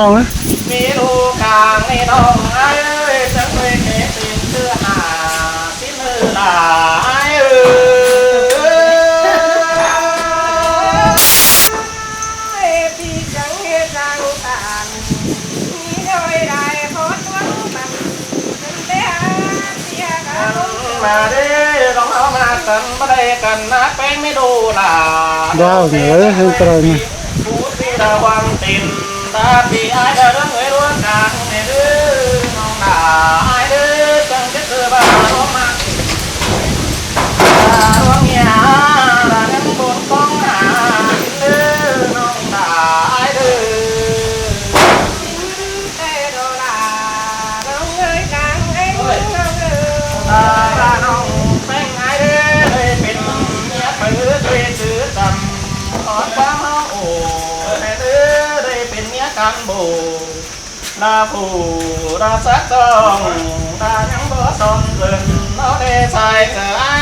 น้องนะมีลูกกลางในน้องไอ้จะเคยเห็นเสื้อหาที่มือหลายพี่จังเฮจังต่างมีโดยได้พอดวังมันเป็นเด้อเสียกันมาเด้อต้องเอามากันมาได้กันนะเป็นไม่ดูล่ะดาวเหนือให้ตรงผู้ที่ระวังตินตาพี่ไอ้เดินเงยล้วนกลางในเด้อน้องด่าไอ้เด้อจังจะเจอบ้าน้องมาน้องเมียด่านั่งบนกองหาเด้อน้องด่าไอ้เด้อแต่โดราน้องเงยกลางเอ็งน้องเด้อด่าน้องแป้งไอ้เด้อเลยเป็นเมียปื้อช่วยซื้อจำขอความเฮาโอ้กันบูลาผู้ราสักจองตายังบ่สนเกินเราได้ใส่เกิดไอ้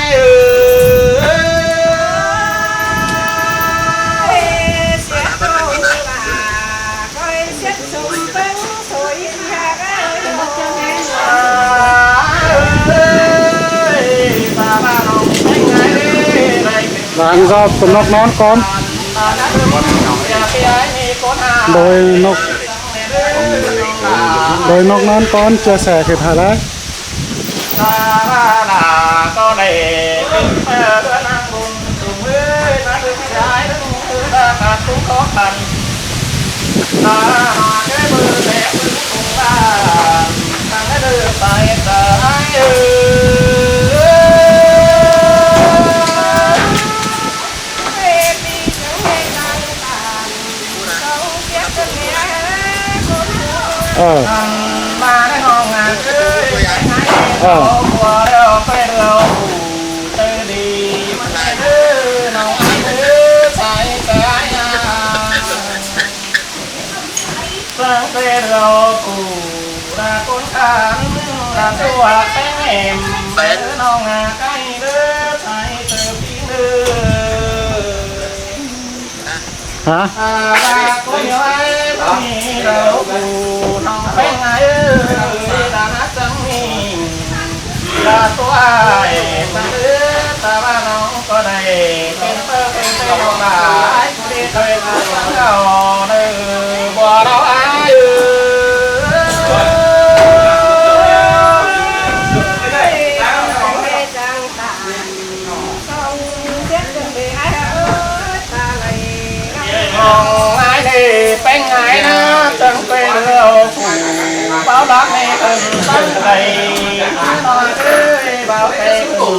เสียตรงลาคอยเช็ดสุ่มเป็นสวยแค่ไหนตาบ้าน้องเป็นไงหลังก็เป็นนกนอนก่อนโดยนกนอนก่อนจะแสกเหตุอะไรก็ได้เป็นเพื่อนนางบุญสูงเอ้ยมาถึงย้ายถึงคือตาขาดทุกข์ขอขันตาหาแค่มือแหลกมือคงบ้านทางได้เดินไปตายมาในห้องงานเอ้ยไปไหนเราบัวเราไปเราเจอดีมันเด้อน้องเด้อใส่ใจสร้างเตเรากูราคนขันราตัวแป้งแหมเด้อน้องงาใกล้เด้อใส่เจอพี่เด้อฮะราคนย้อยมีเรากูน้องเป็นไงดานัดจังมีดาตัวไอ้มาเด้อตาบ้านน้องก็ได้เป็นเพื่อนเป็นเพื่อนหลายผู้ที่เคยผ่านเราเด้อบัวเราไอ้เป็นไงนะจังเป็นเราบ้ารักในเอิญตั้งใจตอนเอ้ยบ้าใจกู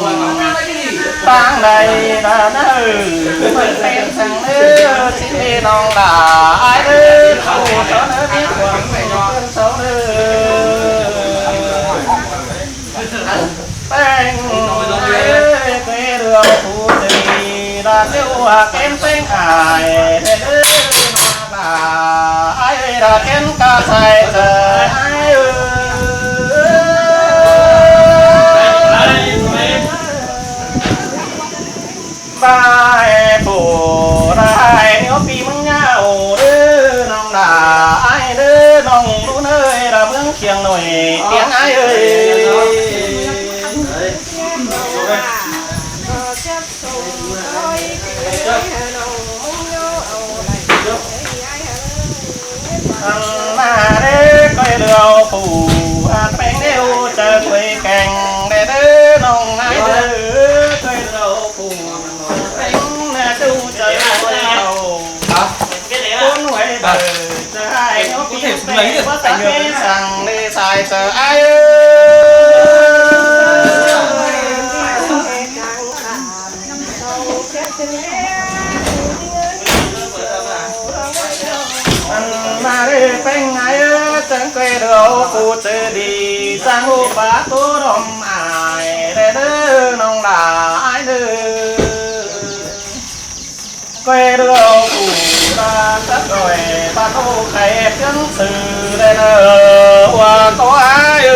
ตั้งใดด่าเนื้อเป็นสังเนื้อที่น้องด่าไอ้เด้อกูเจ้าเนื้อที่หวังไม่ยอมเจ้าเนื้อเป็นไงเป็นเราผู้ดีด่าเจ้าว่าเก่งเป็นไอ้เด้อai đã kén ca say trời ai bài phủ đại nhớ phim nhau đứa nòng đà ai đứa nòng lũ nơi là mướn khiêng nổi tiếng ai ơi mà đế coi đường phủ bánh đeo chờ quê cành để đế nông ai đế coi đường phủ bánh đeo chờ quê đầu bốn quê bờ chờ ai có thể lấy được có thể rằng đi xài chờ ai mà đi phanh ai chẳng quay đâu phụ chơi đi sang hồ phá tố đồng ai để đứa nông đà ai đứa quay đâu phụ ra tất rồi ba tô khai chứng sự để nở hòa có ai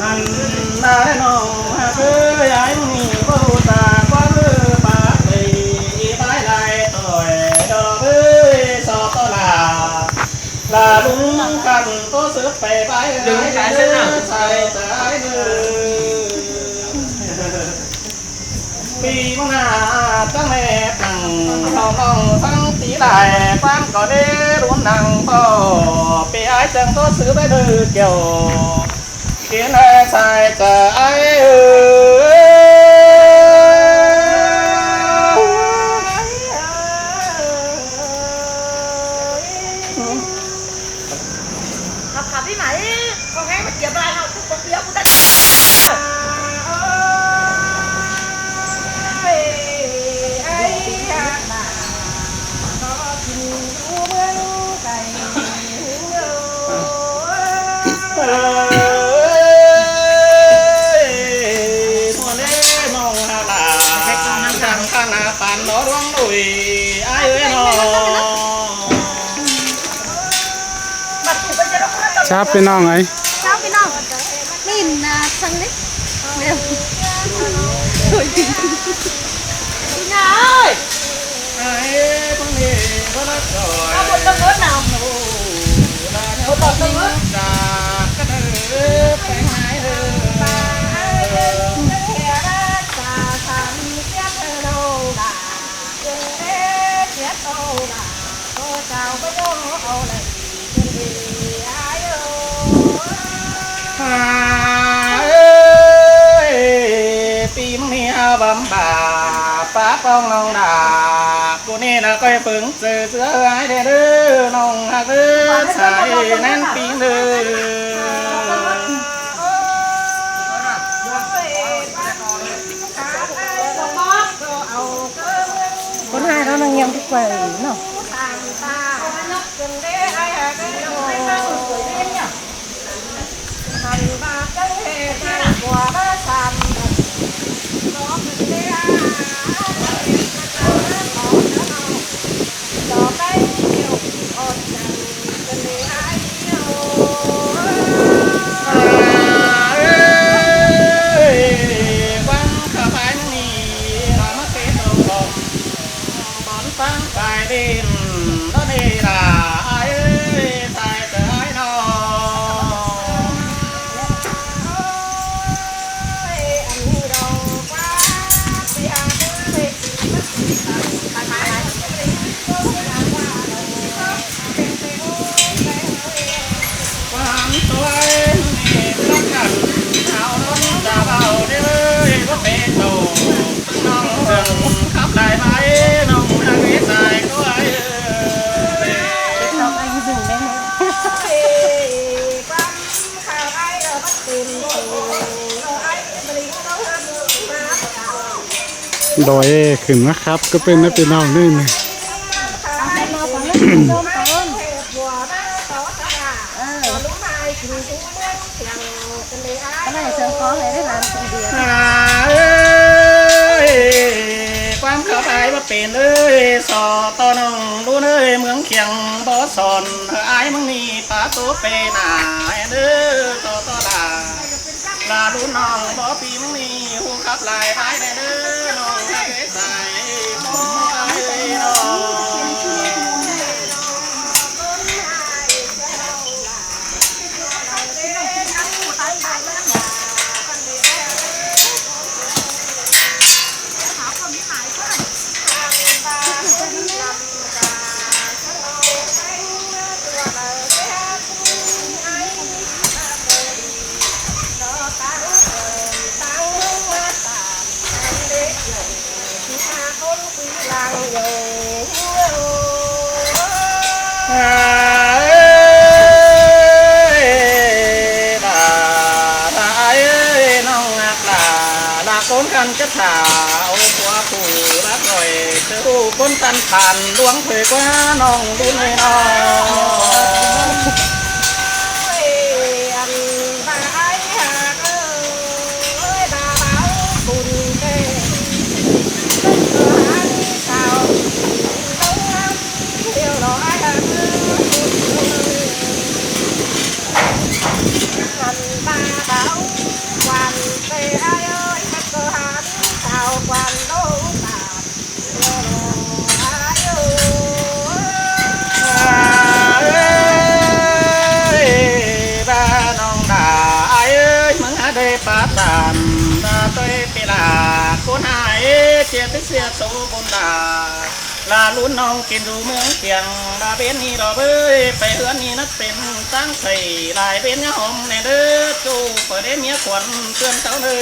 anh ta có lư bát đi bái lại tội đó ơi so to là đúng khăn có sức phải bái Đừng cái xem nào. sai trái vì mong là các mẹ thằng lòng thăng tí lại quan có đế đúng nặng phò bị ai chẳng có sứ với đư kiểu khiến ai sai trái học học đi mày con nghe mà kiếm lại học cứ có tiếng của ta phản nó đoán đuổi ai ơi nó ชาบพี่น้องไอ้ sao cái nào nhìn sang đấy đều rồi đi nhà ơi ai con đi có đất rồi có một tấm ớt nào một tấm ớt cái đời phải hai tim nia bấm bà phá phong lòng đà cô ni là coi phứng từ giữa ai để đưa nồng hạt đưa xài nén pin đưa con hai nó đang nhầm cái quầy nào phán phải đêm đó đây là ai ơi tại từ ai nó quan tôi lắm cảnh áo nó đã vào đây ơi có bể tổ nông rừng khắp lại bãi nông đang ghé dài có ai xong anh dừng đây nàyโดยขึ้นนะครับก็เป็นนักพี่น้องนี่นะ anh mau có nước cơm con cái này sớm có thể làm chuyện gì ความเข้าไปว่าเป็นเอ้ยสอตอนงรู้เอ้ยเมืองเขียงบ่สอนไอ้มึงนี่ปาตัวเปน่าเด้อต่อลาลารู้น้องบ่ปีมึงนี่หูขับลายไปเด้อน้องให้ใส่บ่ไอ้น้อง Con khăn chất thả ô qua phủ lát rồi từ con tan phản luống về qua nòng đun này nó tới xe số bồn đà là luôn nongกินดูเมืองเชียงบาเบนนี่ดอกเอ้ยไปเฮือนนี่นักเป็นตั้งใส่ลายเป็นหอมแน่เด้อจูเปิดได้เมียขวัญเตือนเขาเด้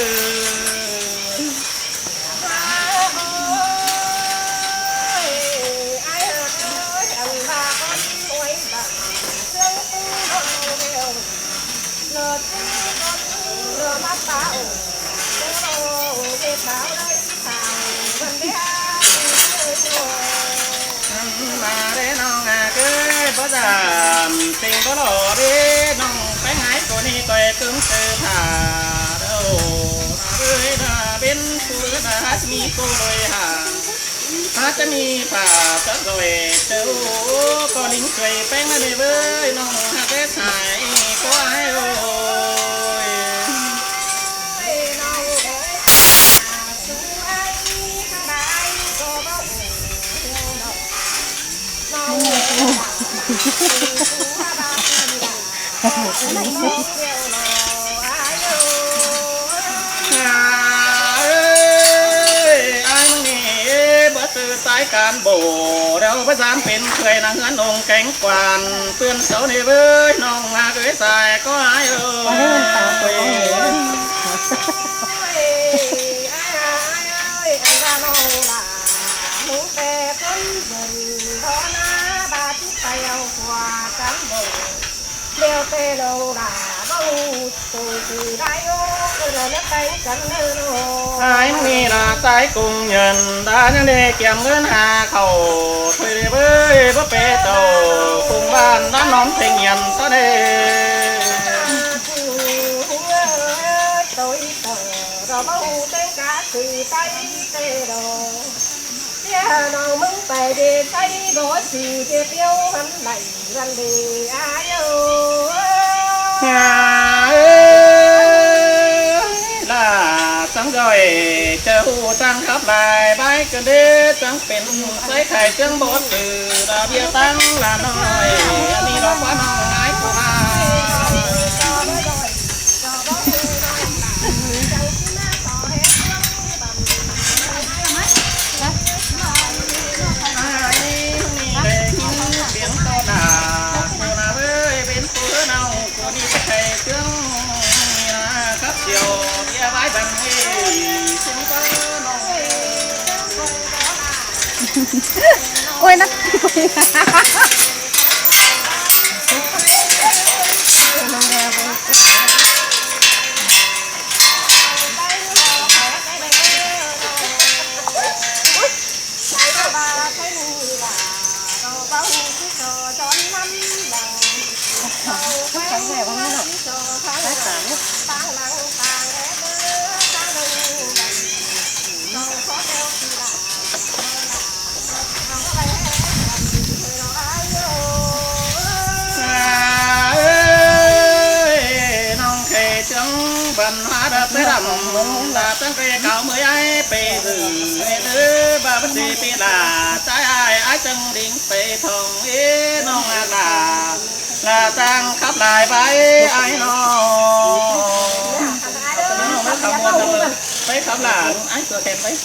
มาเด้น้องเอ้ยบ่จำสิ่งบ่หล่อเด้น้องไปหายตัวนี้ก็ตึงเสือผ่าเด้อเอ้ยดาเป็นผู้ดาจะมีกูเลยหาถ้าจะมีผ่าสักหน่อยเจ้าก็ลิงเคยแป้งมาเลยเว้ยน้องหากได้สายก็ให้โอ้ยสายการโบเราพระสามเป็นเคยนางเงินองค์แข็งกวานเตือนเสาในเว้ยน้องมาเคยสายก็หายđeo tê đầu đà bao từ từ đại ô rồi nó tay cắn lô ai mi là tay cùng nhận đã nhân đề kiếm ngân hà khẩu thôi đi với bắp bê tàu cùng bàn đã nón tình nhận ta đề tôi tờ rồi bao tên cả từ tay tê đầu nào mừng tay đi tay đó chỉ để tiêu hắn này lần đi ai ơi là sáng rồi chờ hù tăng khắp lại bãi cơn đê trắngเป็นใส่ไข่เจืองบดtừ là bia tăng là nói đi đó quá nói hái của ta ôi nó là tăng cây cao mới ai pe rử thứ ba bất đi pe là trái ai chân đỉnh pe thòng ý non là tăng khắp lại bãi ai nó mới khám ngon đâu đấy khám là ai cửa kèm đấy